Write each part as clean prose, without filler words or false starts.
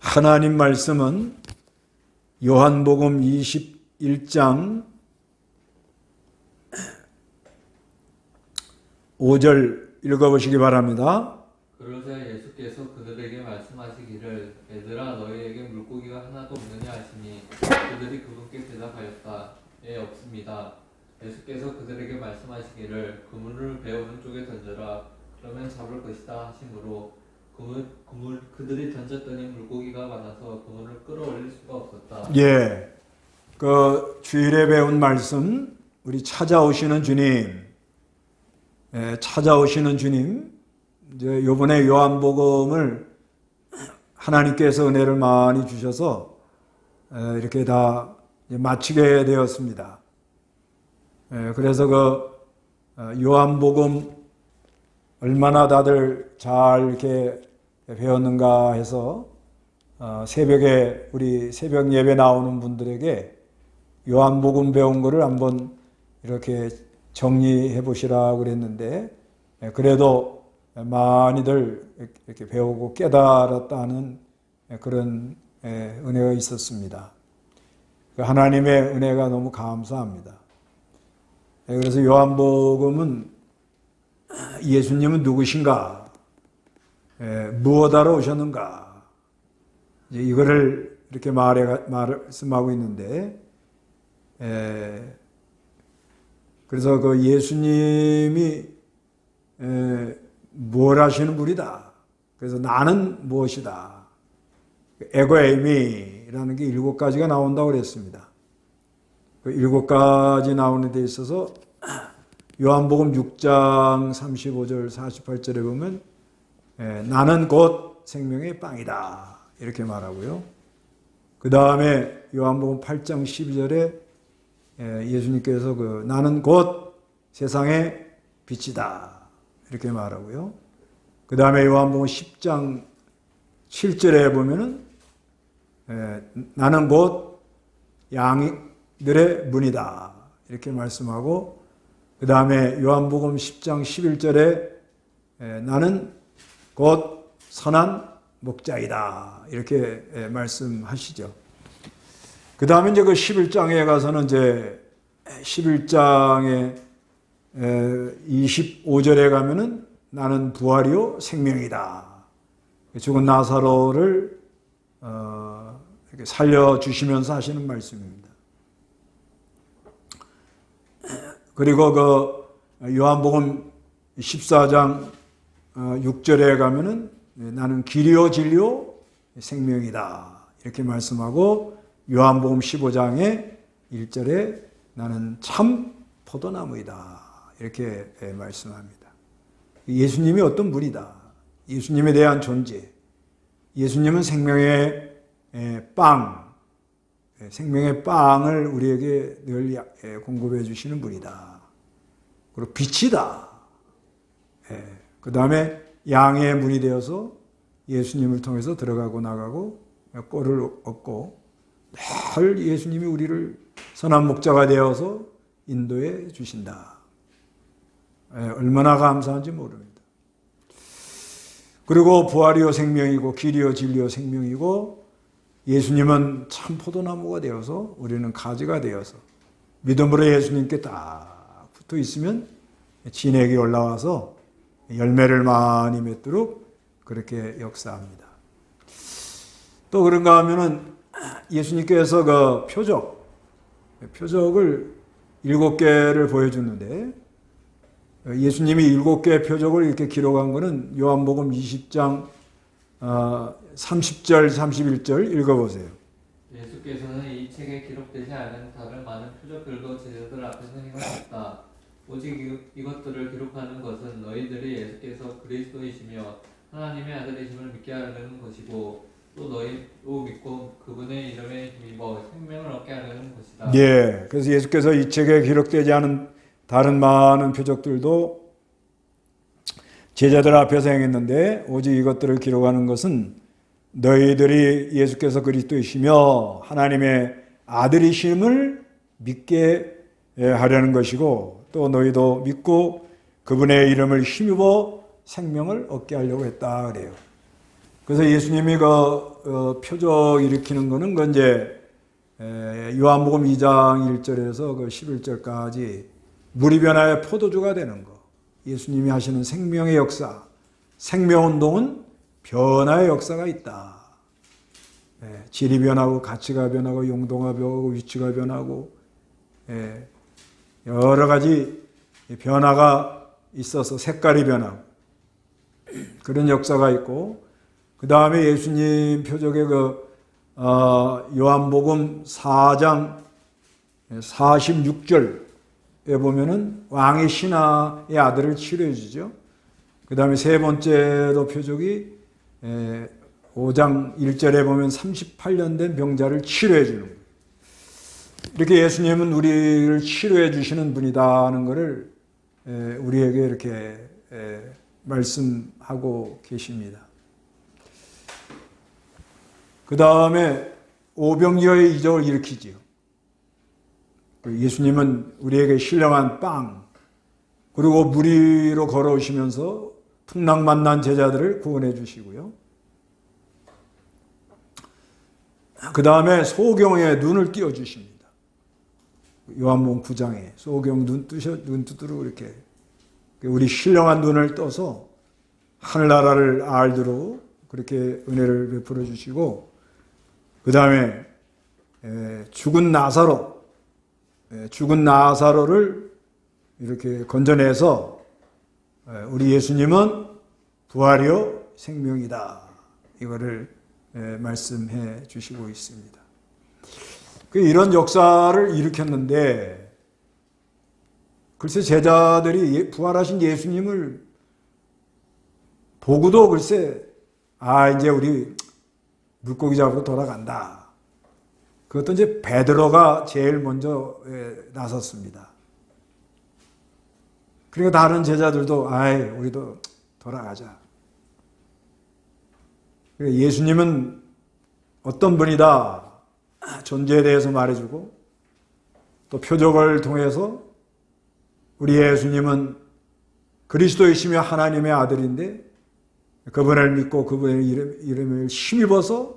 하나님 말씀은 요한복음 21장 5절 읽어보시기 바랍니다. 그러자 예수께서 그들에게 말씀하시기를 얘들아 너희에게 물고기가 하나도 없느냐 하시니 그들이 그분께 대답하였다. 예, 없습니다. 예수께서 그들에게 말씀하시기를 그물을 배 오른쪽에 던져라. 그러면 잡을 것이다 하시므로 그들이 던졌더니 물고기가 많아서 그물을 끌어올릴 수가 없었다. 예, 그 주일에 배운 말씀, 우리 찾아오시는 주님, 찾아오시는 주님, 이제 요번에 요한복음을 하나님께서 은혜를 많이 주셔서 이렇게 다 마치게 되었습니다. 그래서 그 요한복음 얼마나 다들 잘 이렇게 배웠는가 해서 새벽에 우리 새벽 예배 나오는 분들에게 요한복음 배운 거를 한번 이렇게 정리해 보시라고 그랬는데, 그래도 많이들 이렇게 배우고 깨달았다는 그런 은혜가 있었습니다. 하나님의 은혜가 너무 감사합니다. 그래서 요한복음은 예수님은 누구신가? 무엇하러 오셨는가? 이거를 이렇게 말씀하고 있는데, 그래서 그 예수님이 뭘 하시는 분이다. 그래서 나는 무엇이다. 에고에이미라는 게 7가지가 나온다고 그랬습니다. 그 7가지 나오는 데 있어서 요한복음 6장 35절 48절에 보면 나는 곧 생명의 빵이다 이렇게 말하고요. 그 다음에 요한복음 8장 12절에 예수님께서 나는 곧 세상의 빛이다 이렇게 말하고요. 그 다음에 요한복음 10장 7절에 보면은 나는 곧 양들의 문이다 이렇게 말씀하고, 그 다음에 요한복음 10장 11절에 나는 곧 선한 목자이다 이렇게 말씀하시죠. 그 다음에 이제 그 11장에 가서는 이제 11장에 25절에 가면은 나는 부활이요 생명이다. 죽은 나사로를 이렇게 살려주시면서 하시는 말씀입니다. 그리고 그 요한복음 14장 6절에 가면은 나는 길이요 진리요 생명이다 이렇게 말씀하고, 요한복음 15장에 1절에 나는 참 포도나무이다 이렇게 말씀합니다. 예수님이 어떤 분이다. 예수님에 대한 존재. 예수님은 생명의 빵, 생명의 빵을 우리에게 늘 공급해 주시는 분이다. 그리고 빛이다. 그 다음에 양의 문이 되어서 예수님을 통해서 들어가고 나가고 꼴을 얻고 늘 예수님이 우리를 선한 목자가 되어서 인도해 주신다. 얼마나 감사한지 모릅니다. 그리고 부활이요 생명이고 길이요 진리요 생명이고, 예수님은 참 포도나무가 되어서 우리는 가지가 되어서 믿음으로 예수님께 딱 붙어 있으면 진액이 올라와서 열매를 많이 맺도록 그렇게 역사합니다. 또 그런가 하면은 예수님께서 그 표적을 7개를 보여줬는데, 예수님이 7개의 표적을 이렇게 기록한 것은 요한복음 20장 30절 31절 읽어보세요. 예수께서는 이 책에 기록되지 않은 다른 많은 표적들도 제자들 앞에서 행하셨다. 오직 이것들을 기록하는 것은 너희들이 예수께서 그리스도이시며 하나님의 아들이심을 믿게 하려는 것이고, 또 너희도 믿고 그분의 이름에 힘입어 생명을 얻게 하려는 것이다. 예, 그래서 예수께서 이 책에 기록되지 않은 다른 많은 표적들도 제자들 앞에서 행했는데, 오직 이것들을 기록하는 것은 너희들이 예수께서 그리스도이시며 하나님의 아들이심을 믿게 하려는 것이고, 또 너희도 믿고 그분의 이름을 힘입어 생명을 얻게 하려고 했다 그래요. 그래서 예수님이 표적 일으키는 거는 그 이제 요한복음 2장 1절에서 그 11절까지 물이 변하여 포도주가 되는 거. 예수님이 하시는 생명의 역사, 생명운동은 변화의 역사가 있다. 질이 변하고 가치가 변하고 용도가 변하고 위치가 변하고 여러 가지 변화가 있어서 색깔이 변하고 그런 역사가 있고, 그 다음에 예수님 표적의 요한복음 4장 46절에 보면은 왕의 신하의 아들을 치료해 주죠. 그 다음에 세 번째로 표적이 5장 1절에 보면 38년 된 병자를 치료해 주는 거예요. 이렇게 예수님은 우리를 치료해 주시는 분이다는 것을 우리에게 이렇게 말씀하고 계십니다. 그 다음에 오병이어의 이적을 일으키지요. 예수님은 우리에게 신령한 빵, 그리고 물 위로 걸어오시면서 풍랑 만난 제자들을 구원해 주시고요. 그 다음에 소경의 눈을 띄워 주십니다. 요한복음 9장에 소경 눈 뜨도록 이렇게 우리 신령한 눈을 떠서 하늘나라를 알도록 그렇게 은혜를 베풀어 주시고, 그 다음에 죽은 나사로를 이렇게 건져내서 우리 예수님은 부활이요 생명이다, 이거를 말씀해 주시고 있습니다. 이런 역사를 일으켰는데, 글쎄 제자들이 부활하신 예수님을 보고도 글쎄 이제 우리 물고기 잡으러 돌아간다. 그것도 이제 베드로가 제일 먼저 나섰습니다. 그리고 다른 제자들도 우리도 돌아가자. 예수님은 어떤 분이다 존재에 대해서 말해주고, 또 표적을 통해서 우리 예수님은 그리스도이시며 하나님의 아들인데 그분을 믿고 그분의 이름을 힘입어서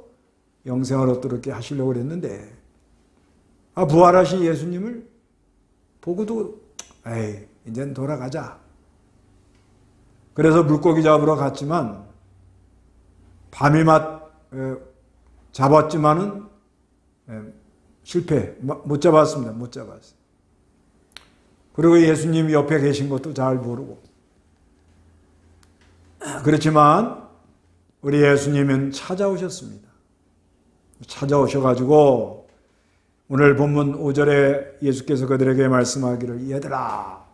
영생을 얻도록 하시려고 그랬는데, 부활하신 예수님을 보고도 이제는 돌아가자. 그래서 물고기 잡으러 갔지만 밤이 잡았지만은 실패, 못 잡았습니다. 못 잡았어요. 그리고 예수님이 옆에 계신 것도 잘 모르고. 그렇지만 우리 예수님은 찾아오셨습니다. 찾아오셔가지고 오늘 본문 5절에 예수께서 그들에게 말씀하기를 얘들아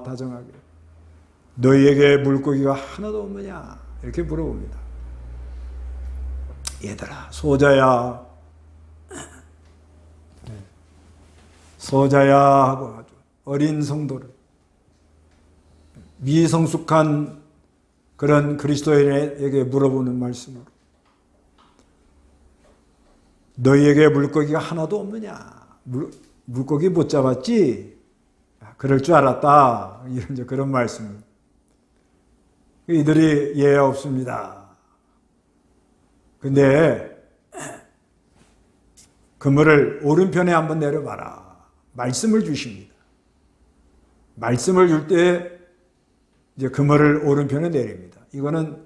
다정하게 너희에게 물고기가 하나도 없느냐 이렇게 물어봅니다. 얘들아, 소자야 하고 아주 어린 성도를, 미성숙한 그런 그리스도인에게 물어보는 말씀으로 너희에게 물고기가 하나도 없느냐? 물고기 못 잡았지? 그럴 줄 알았다. 이런 그런 말씀. 이들이 예 없습니다. 근데 그물을 오른편에 한번 내려봐라. 말씀을 주십니다. 말씀을 줄 때 이제 그물을 오른편에 내립니다. 이거는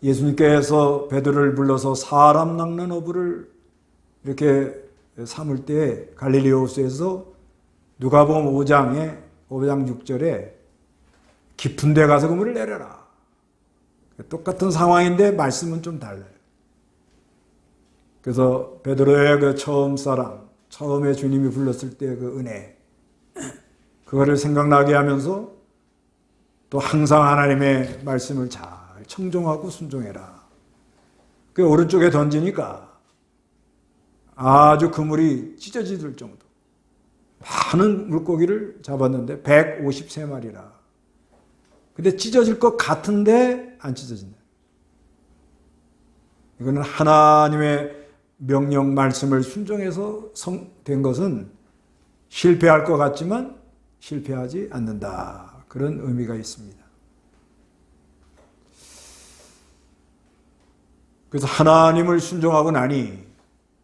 예수님께서 베드로를 불러서 사람 낚는 어부를 이렇게 삼을 때 갈릴리 호수에서 누가복음 5장 6절에 깊은 데 가서 그물을 내려라. 똑같은 상황인데 말씀은 좀 달라요. 그래서 베드로의 그 처음에 주님이 불렀을 때 그 은혜, 그거를 생각나게 하면서 또 항상 하나님의 말씀을 잘 청종하고 순종해라. 그 오른쪽에 던지니까 아주 그물이 찢어질 정도 많은 물고기를 잡았는데 153마리라. 근데 찢어질 것 같은데 안 찢어진다. 이거는 하나님의 명령 말씀을 순종해서 된 것은 실패할 것 같지만 실패하지 않는다. 그런 의미가 있습니다. 그래서 하나님을 순종하고 나니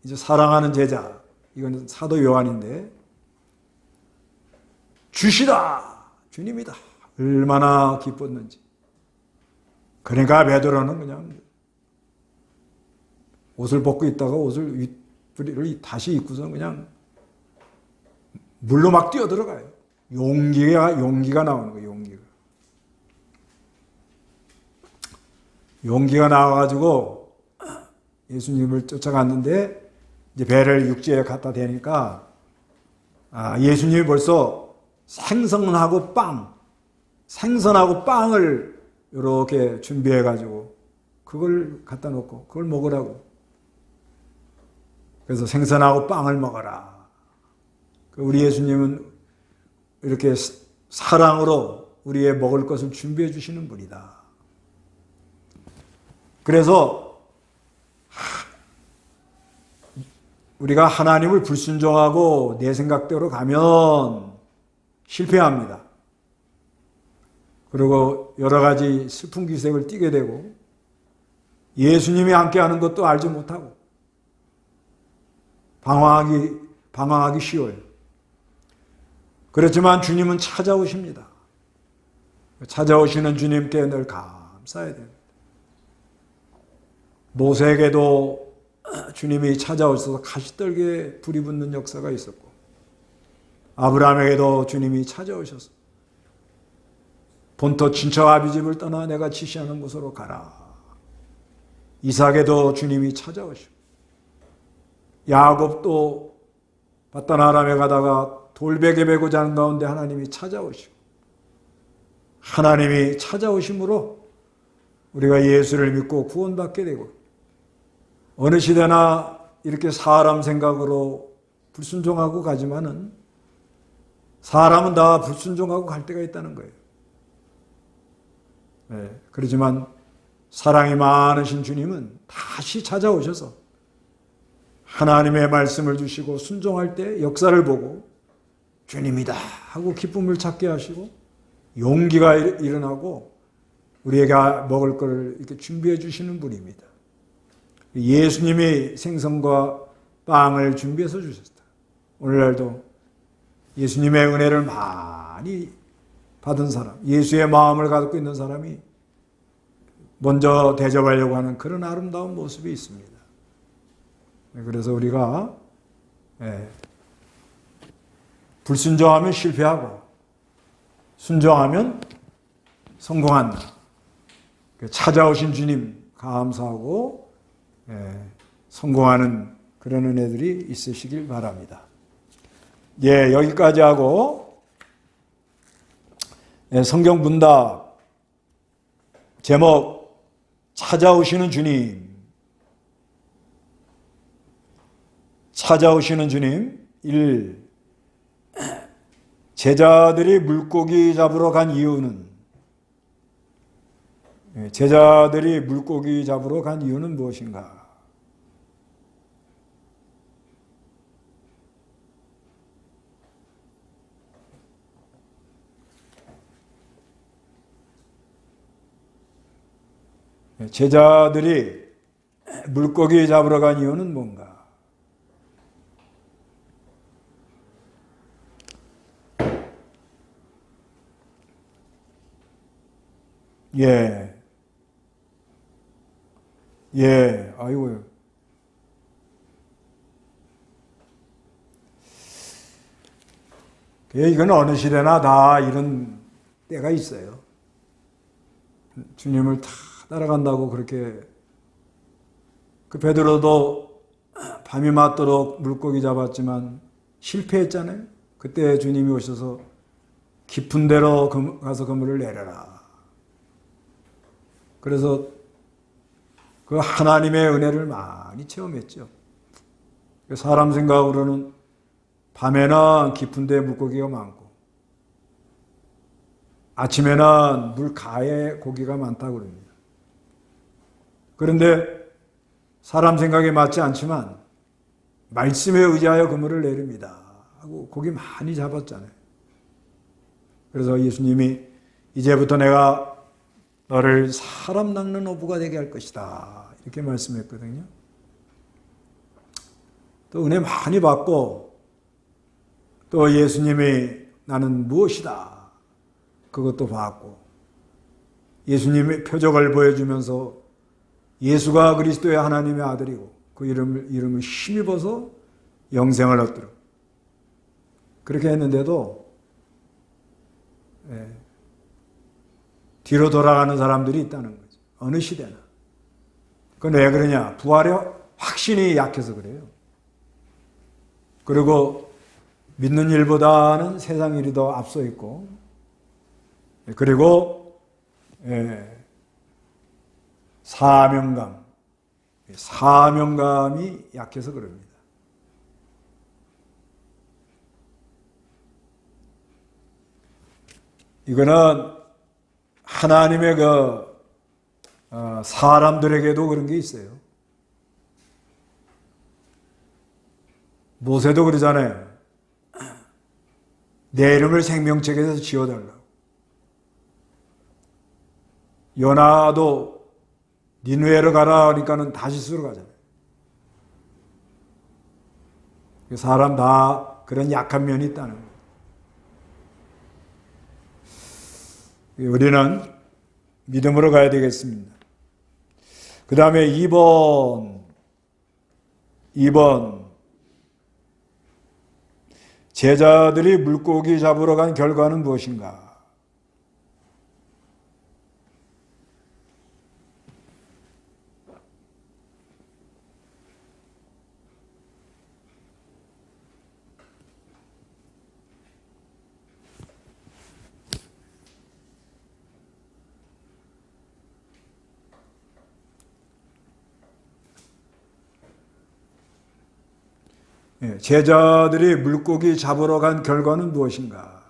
이제 사랑하는 제자, 이건 사도 요한인데, 주시다, 주님이다. 얼마나 기뻤는지. 그러니까 베드로는 그냥 옷을 벗고 있다가 옷을 윗부리를 다시 입고서 그냥 물로 막 뛰어들어가요. 용기가 나오는 거예요, 용기가 나와가지고 예수님을 쫓아갔는데, 이제 배를 육지에 갖다 대니까, 예수님이 벌써 생선하고 빵을 이렇게 준비해가지고, 그걸 갖다 놓고, 그걸 먹으라고. 그래서 생선하고 빵을 먹어라. 우리 예수님은 이렇게 사랑으로 우리의 먹을 것을 준비해 주시는 분이다. 그래서 우리가 하나님을 불순종하고 내 생각대로 가면 실패합니다. 그리고 여러 가지 슬픈 기색을 띠게 되고 예수님이 함께하는 것도 알지 못하고 방황하기 쉬워요. 그렇지만 주님은 찾아오십니다. 찾아오시는 주님께 늘 감사해야 됩니다. 모세에게도 주님이 찾아오셔서 가시떨기에 불이 붙는 역사가 있었고, 아브라함에게도 주님이 찾아오셔서 본토 친척 아비 집을 떠나 내가 지시하는 곳으로 가라. 이삭에도 주님이 찾아오시고, 야곱도 바단 아람에 가다가 돌베개 메고 자는 가운데 하나님이 찾아오시고, 하나님이 찾아오심으로 우리가 예수를 믿고 구원받게 되고, 어느 시대나 이렇게 사람 생각으로 불순종하고 가지만은 사람은 다 불순종하고 갈 때가 있다는 거예요. 네, 그렇지만 사랑이 많으신 주님은 다시 찾아오셔서 하나님의 말씀을 주시고 순종할 때 역사를 보고 주님이다 하고 기쁨을 찾게 하시고 용기가 일어나고 우리에게 먹을 것을 이렇게 준비해 주시는 분입니다. 예수님이 생선과 빵을 준비해서 주셨다. 오늘날도 예수님의 은혜를 많이 받은 사람, 예수의 마음을 갖고 있는 사람이 먼저 대접하려고 하는 그런 아름다운 모습이 있습니다. 그래서 우리가 불순종하면 실패하고 순종하면 성공한다. 찾아오신 주님 감사하고 성공하는 그런 은혜들이 있으시길 바랍니다. 여기까지 하고 성경 문답 제목 찾아오시는 주님. 찾아오시는 주님 1. 제자들이 물고기 잡으러 간 이유는 제자들이 물고기 잡으러 간 이유는 무엇인가? 제자들이 물고기 잡으러 간 이유는 뭔가? 아이고요. 이건 어느 시대나 다 이런 때가 있어요. 주님을 다 따라간다고 그렇게 그 베드로도 밤이 맞도록 물고기 잡았지만 실패했잖아요. 그때 주님이 오셔서 깊은 데로 가서 그물을 내려라. 그래서 그 하나님의 은혜를 많이 체험했죠. 사람 생각으로는 밤에는 깊은 데 물고기가 많고 아침에는 물 가에 고기가 많다고 그럽니다. 그런데 사람 생각에 맞지 않지만 말씀에 의지하여 그물을 내립니다 하고 고기 많이 잡았잖아요. 그래서 예수님이 이제부터 내가 너를 사람 낚는 어부가 되게 할 것이다 이렇게 말씀했거든요. 또 은혜 많이 받고 또 예수님이 나는 무엇이다 그것도 받고 예수님의 표적을 보여주면서 예수가 그리스도의 하나님의 아들이고 그 이름을 힘입어서 영생을 얻도록 그렇게 했는데도 뒤로 돌아가는 사람들이 있다는 거죠. 어느 시대나. 그건 왜 그러냐? 부활의 확신이 약해서 그래요. 그리고 믿는 일보다는 세상 일이 더 앞서 있고 그리고 사명감이 약해서 그럽니다. 이거는 하나님의 사람들에게도 그런 게 있어요. 모세도 그러잖아요. 내 이름을 생명책에서 지워달라고. 요나도 니느웨로 가라 하니까는 다시스로 가잖아요. 사람 다 그런 약한 면이 있다는 거예요. 우리는 믿음으로 가야 되겠습니다. 그 다음에 2번 제자들이 물고기 잡으러 간 결과는 무엇인가? 제자들이 물고기 잡으러 간 결과는 무엇인가?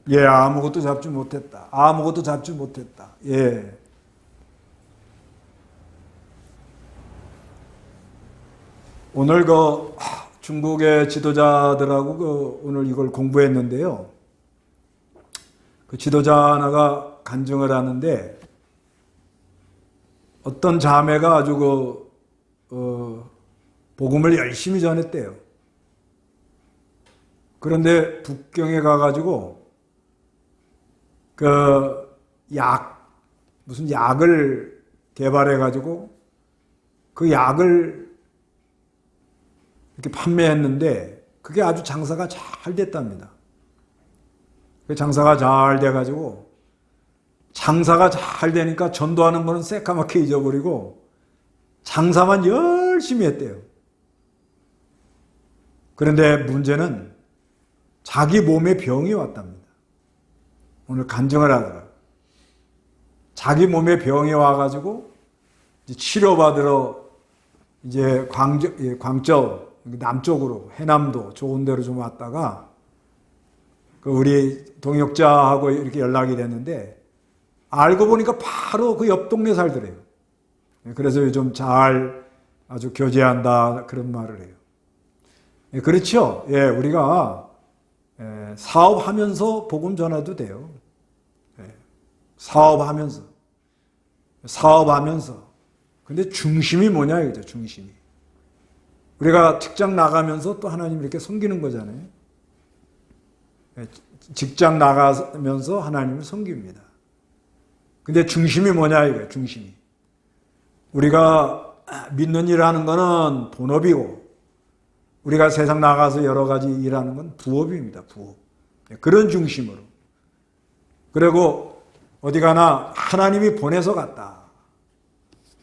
아무것도 잡지 못했다. 아무것도 잡지 못했다. 오늘 중국의 지도자들하고 오늘 이걸 공부했는데요. 그 지도자 하나가 간증을 하는데 어떤 자매가 아주 복음을 열심히 전했대요. 그런데 북경에 가가지고 무슨 약을 개발해가지고 그 약을 이렇게 판매했는데 그게 아주 장사가 잘 됐답니다. 장사가 잘 돼가지고 장사가 잘 되니까 전도하는 거는 새까맣게 잊어버리고 장사만 열심히 했대요. 그런데 문제는 자기 몸에 병이 왔답니다. 오늘 간증을 하더라고요. 자기 몸에 병이 와가지고 이제 치료받으러 이제 광저 남쪽으로 해남도 좋은 데로 좀 왔다가 우리 동역자하고 이렇게 연락이 됐는데 알고 보니까 바로 그 옆 동네 살더래요. 그래서 요즘 잘 아주 교제한다 그런 말을 해요. 그렇죠. 우리가 사업하면서 복음 전해도 돼요. 사업하면서. 근데 중심이 뭐냐 이거죠. 중심이. 우리가 직장 나가면서 또 하나님 이렇게 섬기는 거잖아요. 직장 나가면서 하나님을 섬깁니다. 근데 중심이 뭐냐 이거예요. 중심이. 우리가 믿는 일 하는 거는 본업이고 우리가 세상 나가서 여러 가지 일하는 건 부업입니다. 부업. 그런 중심으로. 그리고 어디 가나 하나님이 보내서 갔다.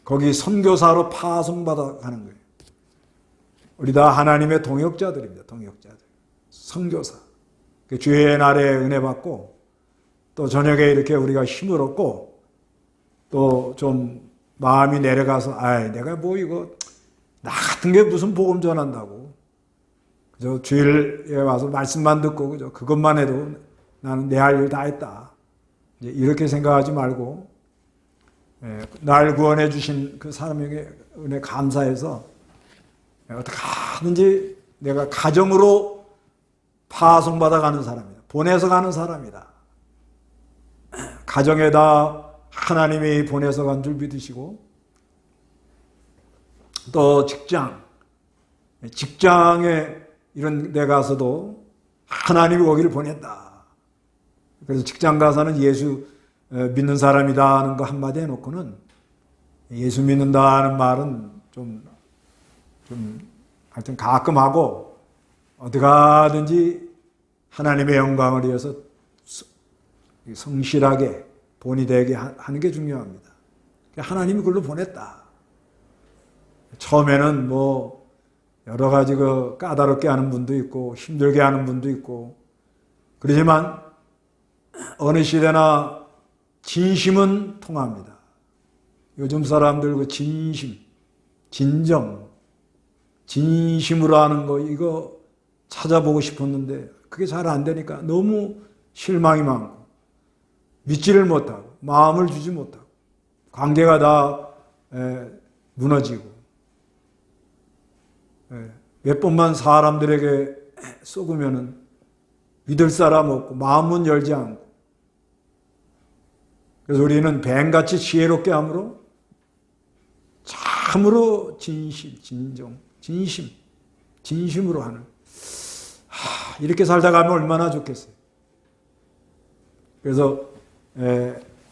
거기 선교사로 파송받아 가는 거예요. 우리 다 하나님의 동역자들입니다. 동역자들. 선교사. 주의 날에 은혜 받고 또 저녁에 이렇게 우리가 힘을 얻고 또 좀 마음이 내려가서 내가 뭐 이거 나 같은 게 무슨 복음 전한다고. 그저 주일에 와서 말씀만 듣고 그것만 해도 나는 내 할 일 다 했다. 이제 이렇게 생각하지 말고 날 구원해 주신 그 사람에게 은혜 감사해서 어떻게 하든지 내가 가정으로 파송받아 가는 사람이다. 보내서 가는 사람이다. 가정에다 하나님이 보내서 간 줄 믿으시고, 또 직장에 이런 데 가서도 하나님이 거기를 보냈다. 그래서 직장 가서는 예수 믿는 사람이다 하는 거 한마디 해놓고는 예수 믿는다는 말은 좀 하여튼 가끔 하고 어디 가든지 하나님의 영광을 위해서 성실하게 본이 되게 하는 게 중요합니다. 하나님이 그걸로 보냈다. 처음에는 뭐 여러 가지 까다롭게 하는 분도 있고 힘들게 하는 분도 있고, 그러지만 어느 시대나 진심은 통합니다. 요즘 사람들 진심으로 하는 거 이거 찾아보고 싶었는데 그게 잘 안 되니까 너무 실망이 많고 믿지를 못하고 마음을 주지 못하고 관계가 다 무너지고, 몇 번만 사람들에게 쏘으면은 믿을 사람 없고 마음은 열지 않고, 그래서 우리는 뱀같이 지혜롭게 함으로 참으로 진심으로 하는, 이렇게 살다 가면 얼마나 좋겠어요. 그래서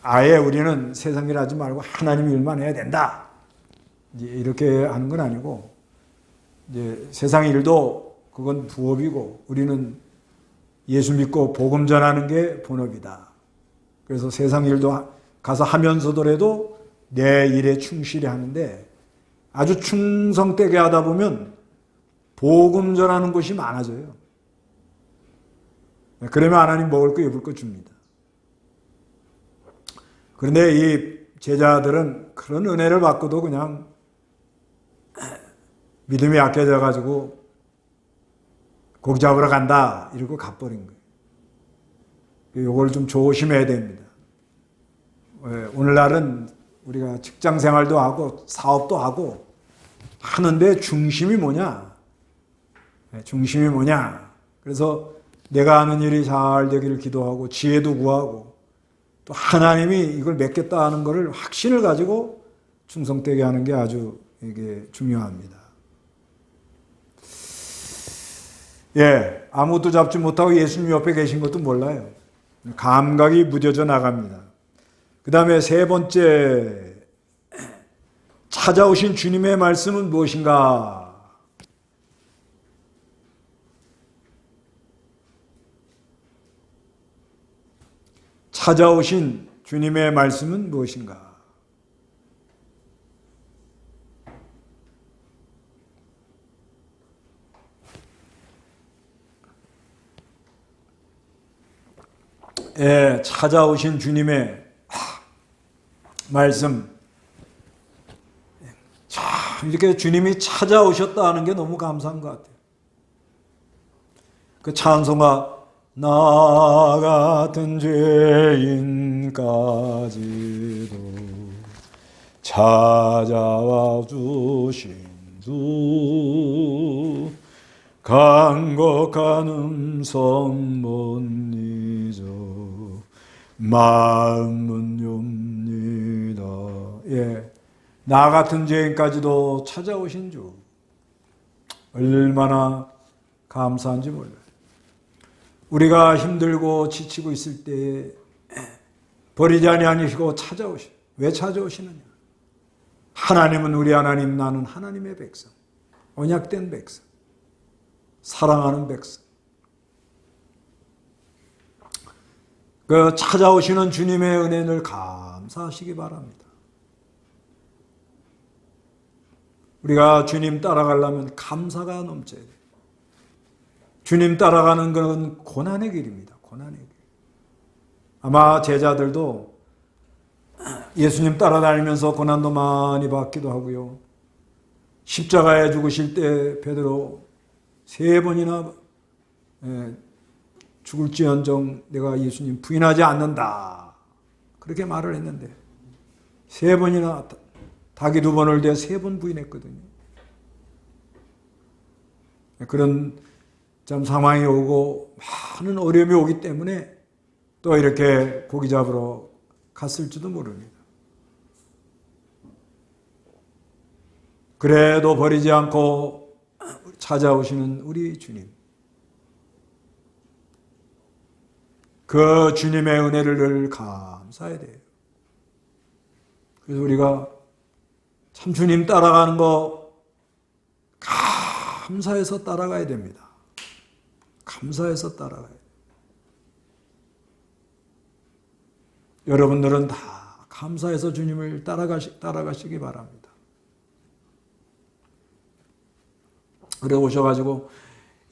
아예 우리는 세상 일 하지 말고 하나님 일만 해야 된다, 이제 이렇게 하는 건 아니고, 이제 세상 일도 그건 부업이고 우리는 예수 믿고 복음 전하는 게 본업이다. 그래서 세상 일도 가서 하면서더라도 내 일에 충실히 하는데, 아주 충성되게 하다 보면 복음 전하는 곳이 많아져요. 그러면 하나님 먹을 거 입을 거 줍니다. 그런데 이 제자들은 그런 은혜를 받고도 그냥 믿음이 약해져 가지고 고기 잡으러 간다 이러고 가버린 거예요. 이걸 좀 조심해야 됩니다. 오늘날은 우리가 직장 생활도 하고 사업도 하고 하는데 중심이 뭐냐? 그래서 내가 하는 일이 잘 되기를 기도하고 지혜도 구하고, 또 하나님이 이걸 맺겠다 하는 것을 확신을 가지고 충성되게 하는 게 아주 이게 중요합니다. 아무것도 잡지 못하고 예수님 옆에 계신 것도 몰라요. 감각이 무뎌져 나갑니다. 그 다음에 세 번째, 찾아오신 주님의 말씀은 무엇인가? 찾아오신 주님의 말씀은 무엇인가? 찾아오신 주님의 말씀. 이렇게 주님이 찾아오셨다 하는 게 너무 감사한 것 같아요. 그 찬송가, 나 같은 죄인까지도 찾아와 주신 주, 간곡한 음성 못 잊어 마음은 엽니다. 나 같은 죄인까지도 찾아오신 주, 얼마나 감사한지 몰라요. 우리가 힘들고 지치고 있을 때 버리지 아니하시고 찾아오시. 왜 찾아오시느냐? 하나님은 우리 하나님, 나는 하나님의 백성, 언약된 백성, 사랑하는 백성. 그 찾아오시는 주님의 은혜를 감사하시기 바랍니다. 우리가 주님 따라가려면 감사가 넘쳐야 돼요. 주님 따라가는 것은 고난의 길입니다. 고난의 길. 아마 제자들도 예수님 따라다니면서 고난도 많이 받기도 하고요. 십자가에 죽으실 때 베드로 3번이나 죽을지언정 내가 예수님 부인하지 않는다 그렇게 말을 했는데 3번이나 닭이 2번을 대 3번 부인했거든요. 그런 참 상황이 오고 많은 어려움이 오기 때문에 또 이렇게 고기 잡으러 갔을지도 모릅니다. 그래도 버리지 않고 찾아오시는 우리 주님. 그 주님의 은혜를 늘 감사해야 돼요. 그래서 우리가 참 주님 따라가는 거 감사해서 따라가야 됩니다. 감사해서 따라가야 돼요. 여러분들은 다 감사해서 주님을 따라가시기 바랍니다. 그래 오셔가지고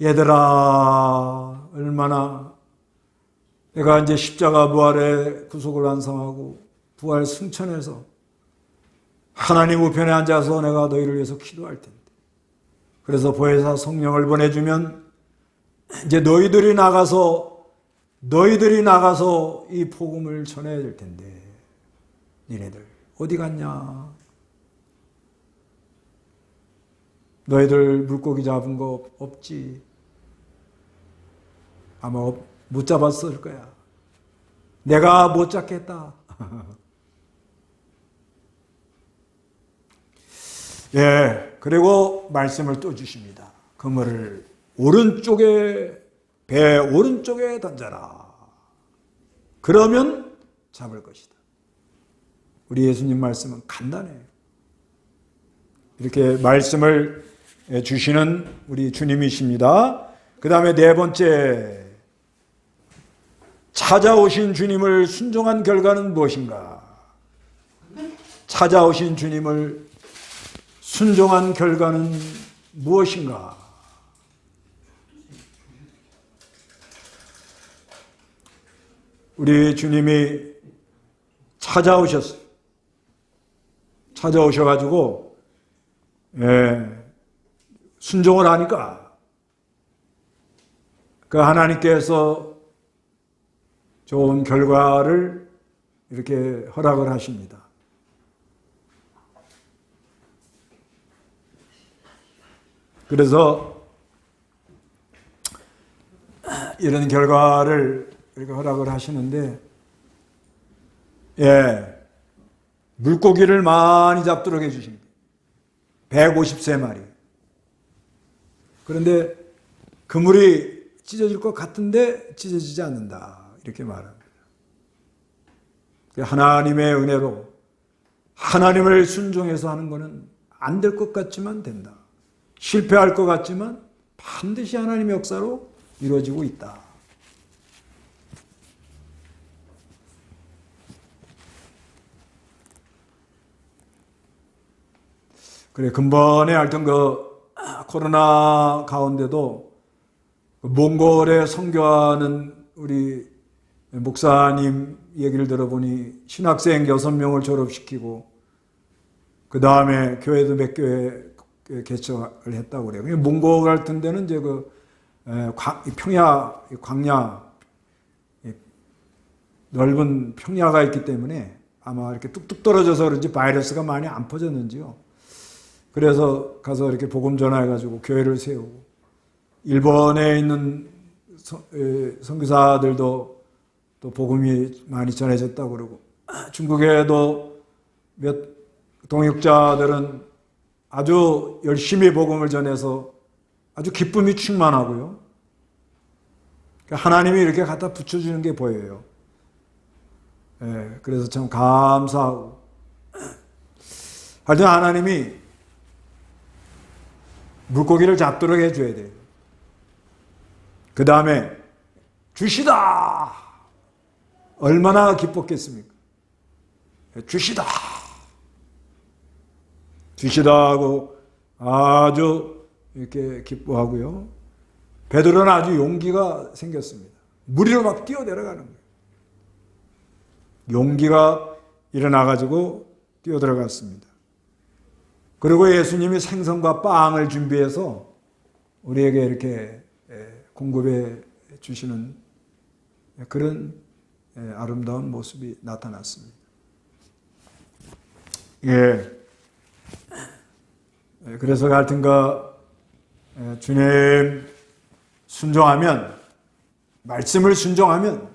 얘들아 얼마나 내가 이제 십자가 부활의 구속을 완성하고 부활 승천해서 하나님 우편에 앉아서 내가 너희를 위해서 기도할 텐데 그래서 보혜사 성령을 보내주면 이제 너희들이 나가서 이 복음을 전해야 될 텐데 니네들 어디 갔냐? 너희들 물고기 잡은 거 없지? 아마 못 잡았을 거야. 내가 못 잡겠다. 예, 그리고 말씀을 또 주십니다. 그물을 배 오른쪽에 던져라. 그러면 잡을 것이다. 우리 예수님 말씀은 간단해요. 이렇게 말씀을 주시는 우리 주님이십니다. 그 다음에 4번째, 찾아오신 주님을 순종한 결과는 무엇인가? 찾아오신 주님을 순종한 결과는 무엇인가? 우리 주님이 찾아오셨어요. 찾아오셔가지고 순종을 하니까 그 하나님께서 좋은 결과를 이렇게 허락을 하십니다. 그래서 이런 결과를 이렇게 허락을 하시는데, 물고기를 많이 잡도록 해주십니다. 153마리. 그런데 그물이 찢어질 것 같은데 찢어지지 않는다. 이렇게 말합니다. 하나님의 은혜로 하나님을 순종해서 하는 것은 안 될 것 같지만 된다. 실패할 것 같지만 반드시 하나님의 역사로 이루어지고 있다. 그래, 근본에 하여튼 코로나 가운데도 몽골에 선교하는 우리 목사님 얘기를 들어보니 신학생 6명을 졸업시키고 그 다음에 교회도 몇 교회 개척을 했다고 그래요. 몽골 같은 데는 이제 평야, 광야, 넓은 평야가 있기 때문에 아마 이렇게 뚝뚝 떨어져서 그런지 바이러스가 많이 안 퍼졌는지요. 그래서 가서 이렇게 복음 전화해가지고 교회를 세우고, 일본에 있는 선교사들도 또 복음이 많이 전해졌다고 그러고, 중국에도 몇 동역자들은 아주 열심히 복음을 전해서 아주 기쁨이 충만하고요. 하나님이 이렇게 갖다 붙여주는 게 보여요. 그래서 참 감사하고. 하여튼 하나님이 물고기를 잡도록 해줘야 돼요. 그 다음에 주시다. 얼마나 기뻤겠습니까? 주시다. 주시다 하고 아주 이렇게 기뻐하고요. 베드로는 아주 용기가 생겼습니다. 물 위로 막 뛰어내려가는 거예요. 용기가 일어나가지고 뛰어들어갔습니다. 그리고 예수님이 생선과 빵을 준비해서 우리에게 이렇게 공급해 주시는 그런 아름다운 모습이 나타났습니다. 예. 그래서 갈등과 주님 순종하면, 말씀을 순종하면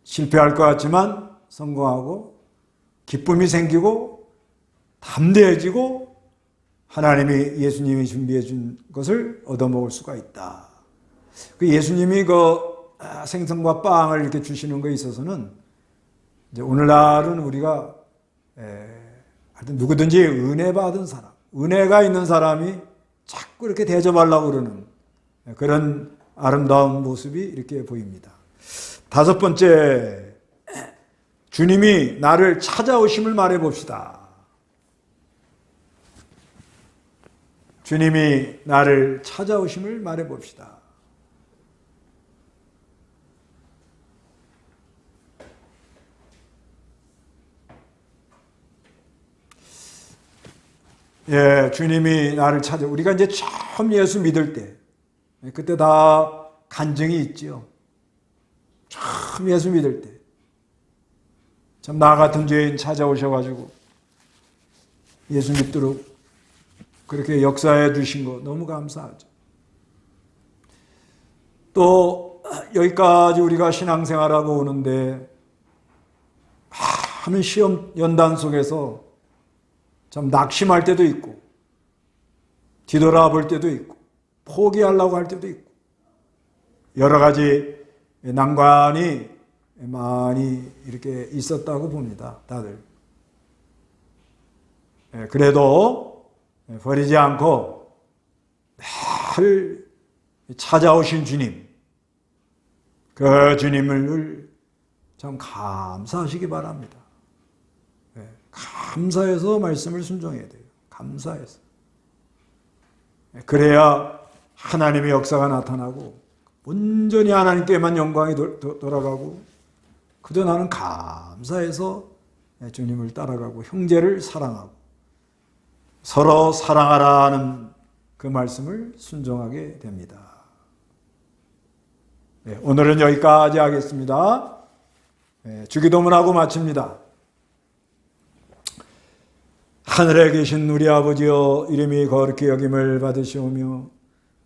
실패할 것 같지만 성공하고 기쁨이 생기고 담대해지고 하나님이, 예수님이 준비해 준 것을 얻어먹을 수가 있다. 그 예수님이 그 생선과 빵을 이렇게 주시는 것에 있어서는 이제 오늘날은 우리가 하여튼 누구든지 은혜 받은 사람, 은혜가 있는 사람이 자꾸 이렇게 대접하려고 그러는 그런 아름다운 모습이 이렇게 보입니다. 다섯 번째, 주님이 나를 찾아오심을 말해 봅시다. 주님이 나를 찾아오심을 말해 봅시다. 예, 주님이 나를 찾아, 우리가 이제 처음 예수 믿을 때, 그때 다 간증이 있지요. 처음 예수 믿을 때. 참, 나 같은 죄인 찾아오셔가지고 예수 믿도록 그렇게 역사해 주신 거 너무 감사하죠. 또, 여기까지 우리가 신앙생활하고 오는데, 많은 시험 연단 속에서 참 낙심할 때도 있고, 뒤돌아볼 때도 있고, 포기하려고 할 때도 있고, 여러 가지 난관이 많이 이렇게 있었다고 봅니다, 다들. 그래도 버리지 않고 늘 찾아오신 주님, 그 주님을 참 감사하시기 바랍니다. 감사해서 말씀을 순종해야 돼요. 감사해서. 그래야 하나님의 역사가 나타나고 온전히 하나님께만 영광이 돌아가고, 그저 나는 감사해서 주님을 따라가고 형제를 사랑하고 서로 사랑하라는 그 말씀을 순종하게 됩니다. 오늘은 여기까지 하겠습니다. 주기도문하고 마칩니다. 하늘에 계신 우리 아버지여, 이름이 거룩히 여김을 받으시오며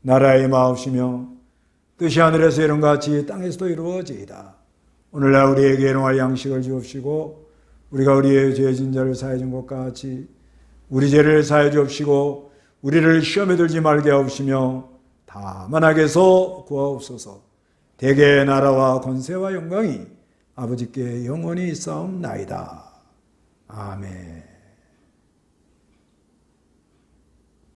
나라의 마옵시며 뜻이 하늘에서 이룬같이 땅에서도 이루어지이다. 오늘날 우리에게 일용할 양식을 주옵시고 우리가 우리의 죄진 자를 사해 준 것 같이 우리 죄를 사해 주옵시고 우리를 시험에 들지 말게 하옵시며 다만 악에서 구하옵소서. 대개의 나라와 권세와 영광이 아버지께 영원히 있사옵나이다. 아멘.